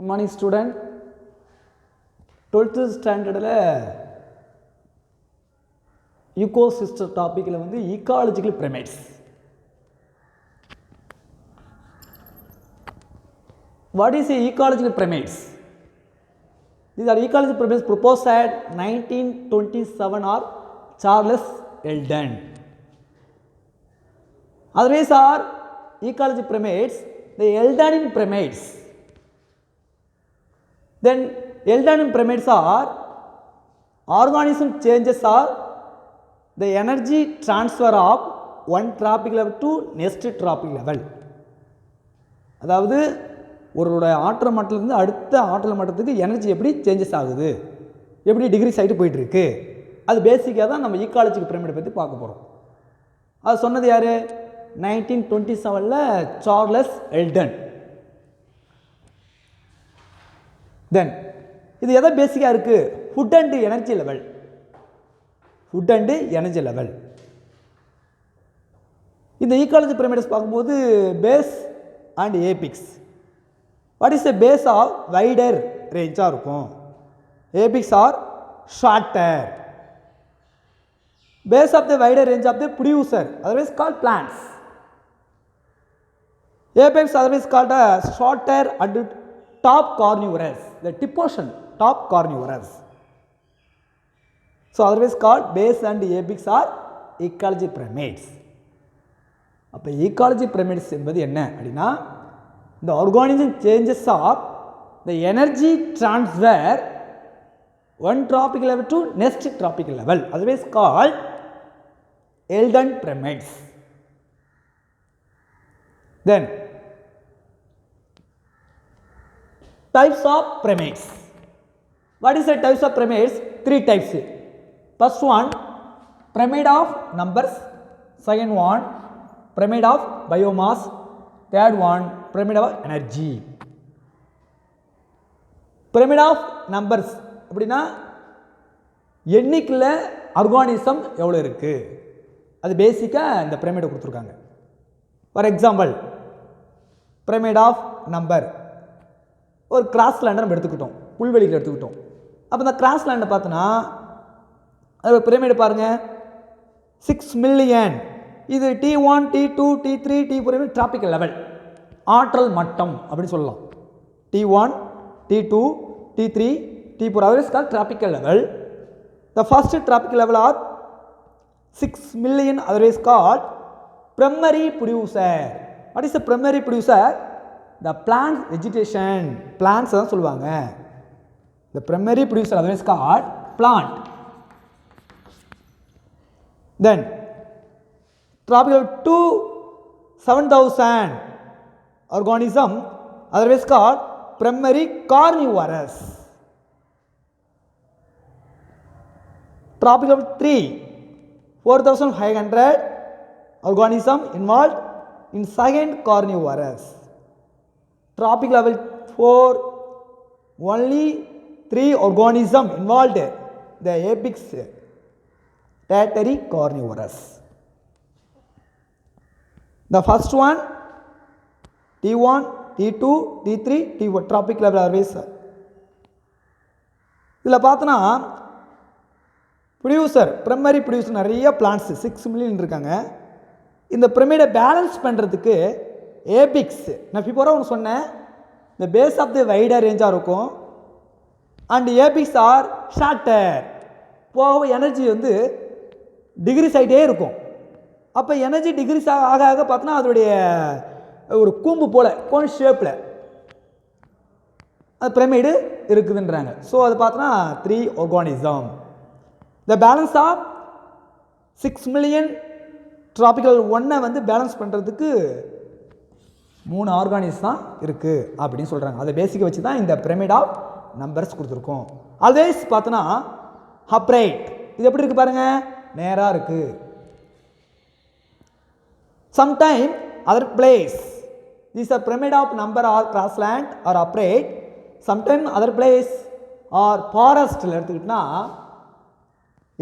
Good morning student. 12th standard ecosystem topic ecological pyramids. What is ecological pyramids? These are ecological pyramids proposed at 1927 or Charles Eldon. Otherwise are ecological pyramids, the Eldonian pyramids. Then Eldonian pyramids are organism changes are the energy transfer of one tropic level to next tropic level. அதாவது ஒரு ஆற்றல் மட்டத்திலிருந்து அடுத்த ஆற்றல் மட்டத்துக்கு energy எப்படி changes ஆகுது, எப்படி டிகிரி சைடு போயிட்டு இருக்கு, அது பேசிக்காக தான் நம்ம ஈக்காலஜிக்கல் பிரமிடை பற்றி பார்க்க போகிறோம். அது சொன்னது யார்? 1927 சார்லஸ் எல்டன். தென் இது எதை பேசிக்காக இருக்குது? Food and energy level. Food and energy level. இந்த ஈக்காலஜி பிரமிடஸ் பார்க்கும்போது base and apex. What is the base of wider ரேஞ்சாக இருக்கும், apex are shorter. Base of the wider range of the producer otherwise called plants. Apex otherwise called shorter and top carnivorous, the tip portion top carnivorous. So otherwise called base and apex are ecology pyramids. அப்போ ecology pyramids என்பது என்ன அப்படின்னா, the organism changes of the energy transfer one tropic level to next tropic level, otherwise called Eldon pyramids. Then types of pyramids. What is the types of pyramids? Three types. First one, pyramid of numbers. Second one, pyramid of biomass. Third one, pyramid of energy. Pyramid of numbers அப்படின்னா எண்ணிக்கையில் organism எவ்வளோ இருக்குது, அது பேசிக்காக இந்த பிரமிடை கொடுத்துருக்காங்க. For example, pyramid of number. ஒரு கிராஸ் லேண்டை நம்ம எடுத்துக்கிட்டோம், புல்வெளியில் எடுத்துக்கிட்டோம். அப்போ இந்த கிராஸ் லேண்டை பார்த்தோன்னா அது பிரமிடு பாருங்கள், 6 மில்லியன். இது T1 T2 T3 T4 tropical level, ஆற்றல் மட்டம் அப்படின்னு சொல்லலாம். T1 T2 T3 T4 otherwise called tropical level. The first tropical level or 6 million otherwise called primary producer. What is the primary producer? The plant vegetation, plants தான் சொல்லுவாங்க. The primary producer otherwise called plant. Then tropical to 7,000 organism otherwise called primary carnivorous. Tropical 3 4,500 organism involved in second carnivorous. Tropic level 4 only 3 organism involved, the apex tertiary carnivorous. The first one T1 T2 T3 T4 tropic level always. இதில் பார்த்தோன்னா producer primary producer நிறைய plants 6 million இருக்காங்க. இந்த பிரமிடை balance பண்ணுறதுக்கு ஏபிக்ஸ் நான் பிஃபோராக ஒன்று சொன்னேன், இந்த பேஸ் ஆஃப் தி வைடர் ரேஞ்சாக இருக்கும் அண்ட் ஏபிக்ஸ் ஆர் ஷார்ட்டர். போக எனர்ஜி டிகிரி சைடே இருக்கும். அப்போ எனர்ஜி டிகிரிஸ் ஆக ஆக பார்த்தோன்னா அதோடைய ஒரு கூம்பு போல் கோன் ஷேப்பில் அது பிரமிடு இருக்குதுன்றாங்க. ஸோ அது பார்த்தோன்னா 3 organism. The balance of 6 million tropical 1 balance பண்ணுறதுக்கு 3 ஆர்கானிஸ் தான் இருக்குது அப்படின்னு சொல்கிறாங்க. அதை பேசிக்க வச்சு தான் இந்த பிரமிட் ஆஃப் நம்பர்ஸ் கொடுத்துருக்கோம். அதர்வைஸ் பார்த்தோன்னா அப்ரைட். இது எப்படி இருக்குது பாருங்கள், நேராக இருக்குது. Sometime other place this are pyramid of number are grassland are upright. Sometime other place are ஃபாரஸ்ட்டில் எடுத்துக்கிட்டோன்னா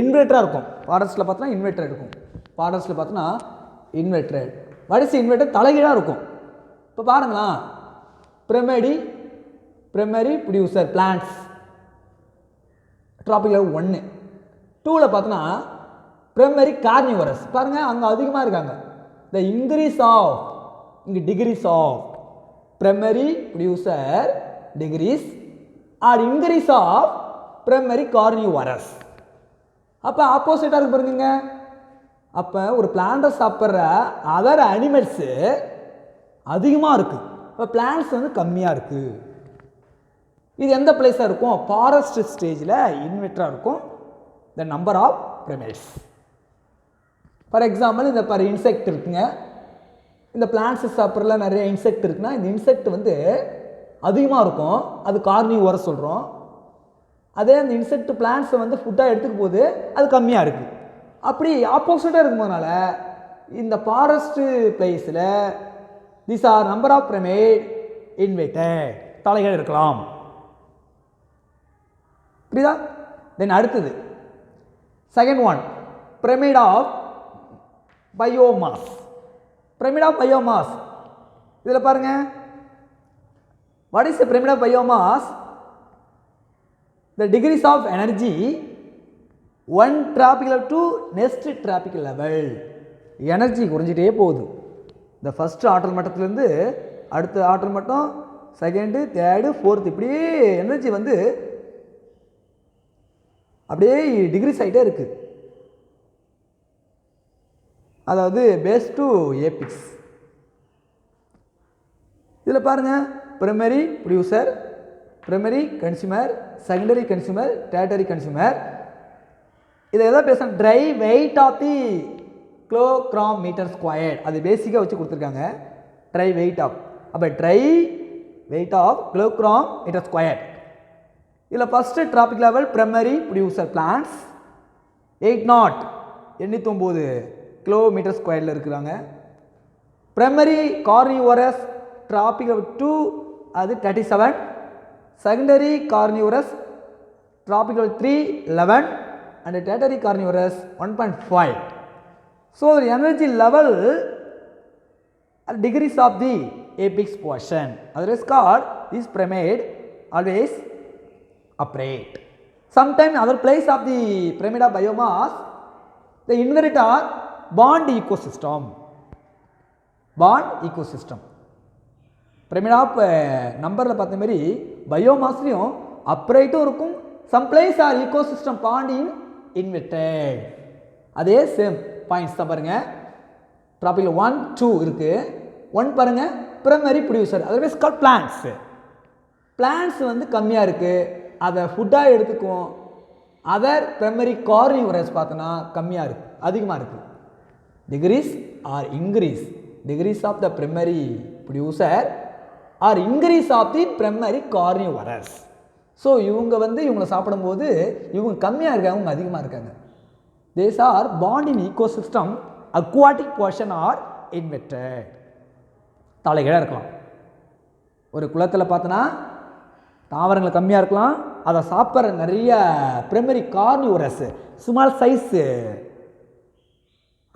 இன்வெர்டராக இருக்கும். ஃபாரஸ்ட்டில் பார்த்தோன்னா இன்வெர்டர் இருக்கும். ஃபாரஸ்ட்டில் பார்த்தோன்னா இன்வெர்டர். வடிசை இன்வெர்டர் தலைகீழாக இருக்கும். இப்போ பாருங்களா, பிரமிடி primary producer plants tropic level 1. 2ல பார்த்தனா primary carnivorous பாருங்க அங்க அதிகமா இருக்காங்க. the increase of இங்க degrees of primary producer degrees or increase of primary carnivorous. அப்ப ஆப்போசிட்டா இருக்கு பாருங்க. அப்ப ஒரு பிளான்ட் சாப்பிடுற அதர் அனிமல்ஸ் அதிகமா இருக்கு. அப்ப பிளான்ட்ஸ் வந்து கம்மியா இருக்கு. இது எந்த பிளேஸா இருக்கும்? ஃபாரஸ்ட் ஸ்டேஜ்ல இன்வெர்டரா இருக்கும். the number of primates. for example இந்த பாரு இன்செக்ட் இருக்குங்க. இந்த பிளான்ட்ஸ் சாப்பிடுறல நிறைய இன்செக்ட் இருக்குன்னா இந்த இன்செக்ட் வந்து அதிகமா இருக்கும். அது கார்னிவோரஸ் சொல்றோம். அதே அந்த இன்செக்ட் பிளான்ட்ஸ் வந்து ஃபுட்டா எடுத்துக்க போது அது கம்மியா இருக்கு. அப்படி ஆப்போசிட்டா இருக்கும்போதனால இந்த ஃபாரஸ்ட் பிளேஸ்ல these are number of primate inverted தலைகள் இருக்கலாம். புரியுதா? தென் அடுத்தது second one pyramid of biomass. pyramid of biomass இதுல பாருங்க what is the pyramid of biomass? the degrees of energy one tropic level to next tropic level. Energy குறைஞ்சிட்டே போகுது. இந்த first ஆற்றல் மட்டத்திலிருந்து அடுத்த ஆற்றல் மட்டம், செகண்ட், தேர்டு, ஃபோர்த், இப்படியே எனர்ஜி வந்து அப்படியே டிகிரிஸ் ஆகிட்டே இருக்கு. அதாவது பேஸ் டு ஏபிக்ஸ். இதில் பாருங்க primary producer, primary consumer, secondary consumer, tertiary consumer. இதை எதாவது பேச dry weight of the kilogram metre square அது பேசிக்காக வச்சு கொடுத்துருக்காங்க. ட்ரை வெயிட் ஆஃப் அப்போ dry weight of kilogram metre square. இதில் first trophic level primary producer plants 809 kilometre ஸ்கொயரில் இருக்கிறாங்க. பிரைமரி கார்னிவோரஸ் டிராபிக் லெவல் 2 அது 37. Secondary carnivorous trophic level 3 11 and tertiary carnivorous 1.5. so the energy level degrees of the apex portion otherwise called this pyramid always upright. Sometimes other place of the pyramid of biomass the inverter bond ecosystem. bond ecosystem pyramid of நம்பர்ல பார்த்த மாதிரி பயோமாஸ்லயும் அப்ரைட்டும் இருக்கும். some place are ecosystem bond in inverted. அதே same points தான் பாருங்க. ட்ராபிக்ல 1 2 இருக்கு. 1 பாருங்க primary producer otherwise கால் plants. Plants வந்து கம்மியா இருக்கு, அதை ஃபுட்டா எடுத்துக்கும். அதர் பிரைமரி கார்னிவரஸ் பார்த்தோன்னா கம்மியா இருக்கு, அதிகமா இருக்கு. Degrees are increase degrees of the primary producer are increase of the primary carnivorous. So இவங்க வந்து இவங்களை சாப்பிடும்போது இவங்க கம்மியாக இருக்காங்க, இவங்க அதிகமாக இருக்காங்க. These are pond in ecosystem aquatic portion are inverted. தலைகீழாக இருக்கலாம். ஒரு குளத்தில் பார்த்தோன்னா தாவரங்கள் கம்மியாக இருக்கலாம், அதை சாப்பிட்ற நிறைய primary carnivorous small size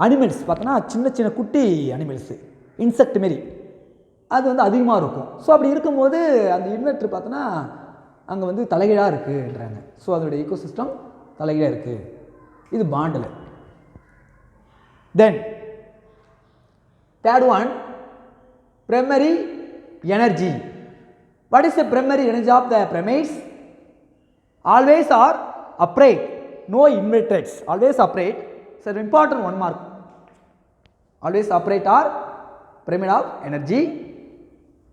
animals பார்த்தோன்னா சின்ன சின்ன குட்டி அனிமல்ஸு இன்செக்ட் மாரி அது வந்து அதிகமாக இருக்கும். ஸோ அப்படி இருக்கும்போது அந்த இன்வெர்டர் பார்த்தோன்னா அங்கே வந்து தலைகீழாக இருக்குன்றாங்க. ஸோ அதோடைய ஈகோசிஸ்டம் தலைகீழாக இருக்குது. இது பாண்டில். Then third one primary energy. What is the primary energy of the primates? Always are upright, no invertebrates, always upright. So important one mark. Always upright are pyramid of energy.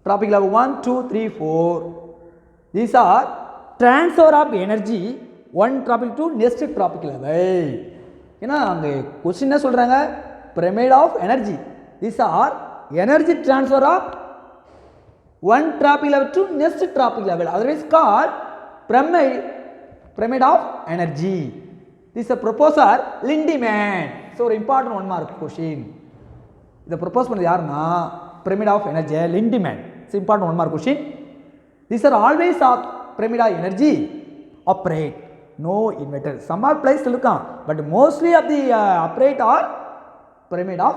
Tropic level 1 2 3 4. These are transfer of energy one tropic to next tropic level. ஏன்னா அங்கே question என்ன சொல்கிறாங்க? pyramid of energy. These are energy transfer of one tropic level to next tropic level. Otherwise called pyramid of energy. This is a proposer Lindemann. So ஒரு important one mark question. இதை propose பண்ணது யாருன்னா pyramid of energy Lindemann. It's important one mark question. These are always of pyramid of energy upright, no inverter. Some are placed இருக்கான், but mostly of the upright are pyramid of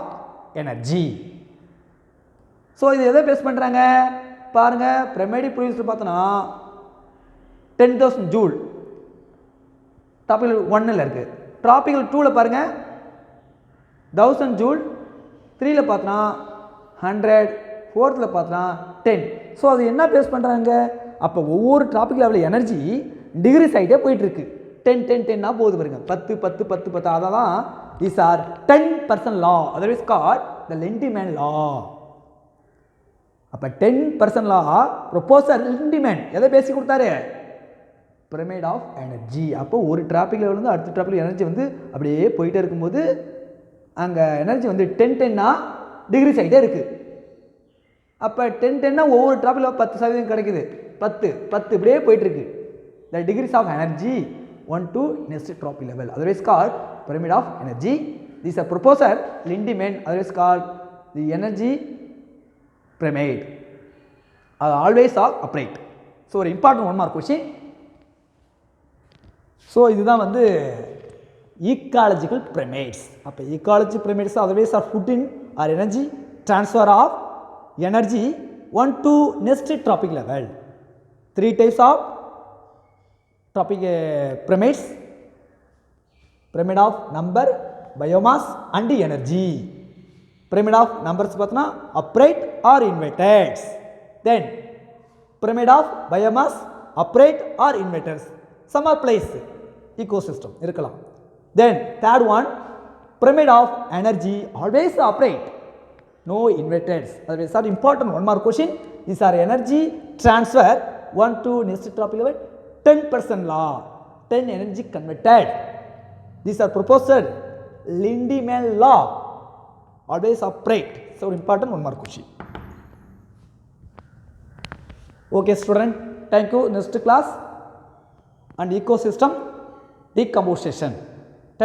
energy. So இது எதை base பண்ணுறாங்க? பாருங்கள் pyramid producer பார்த்தோன்னா 10,000 joule topical 1ல் இருக்குது. Topical 2ல் பாருங்கள் 1000 ஜூல், 3ல் பார்த்தோன்னா 100, 4ல் பார்த்தோன்னா 10. ஸோ அது என்ன பேஸ் பண்ணுறாங்க, அப்போ ஒவ்வொரு டாபிக் லெவலில் எனர்ஜி டிகிரி சைடே போயிட்டுருக்கு. 10 10 10 போகுது பாருங்க, 10 10 10 10. அதான் is are 10% law, otherwise called the Lindeman law. அப்போ 10% லா ப்ரொபோசர் லெண்டிமேன் எதை பேசி கொடுத்தாரு, பிரமிட் ஆஃப் எனர்ஜி. அப்போ ஒரு டிராபிக் லெவல் வந்து அடுத்த டிராபிக் எனர்ஜி வந்து அப்படியே போயிட்டே இருக்கும்போது அங்கே எனர்ஜி வந்து 10 10 டிகிரி சைடே இருக்குது. அப்போ 10 10 ஒவ்வொரு டிராபிக் லெவல் 10% கிடைக்குது, 10 10 இப்படியே போயிட்டுருக்கு. The degrees of energy 1 to next tropic level, otherwise called pyramid of energy. This is a proposer Lindemann, otherwise called the energy pyramid. Always are upright. So ஒரு important one more question. So இதுதான் வந்து ecological pyramids. அப்போ ecological pyramids otherwise are put in or energy transfer of energy 1 to next tropic level. 3 types of tropic pyramids: pyramid of number, biomass and energy. pyramid of numbers பார்த்தோன்னா upright or inverted. Then pyramid of biomass, upright or inverted. Some are place ecosystem இருக்கலாம். Then third one, pyramid of energy always upright, no inverted. That is important. One more question is our energy transfer 1 to next tropic level 10% law, 10 energy converted. These are proposed Lindemann law, always upright. So important. One more question. Okay student, thank you. Next class and ecosystem decomposition.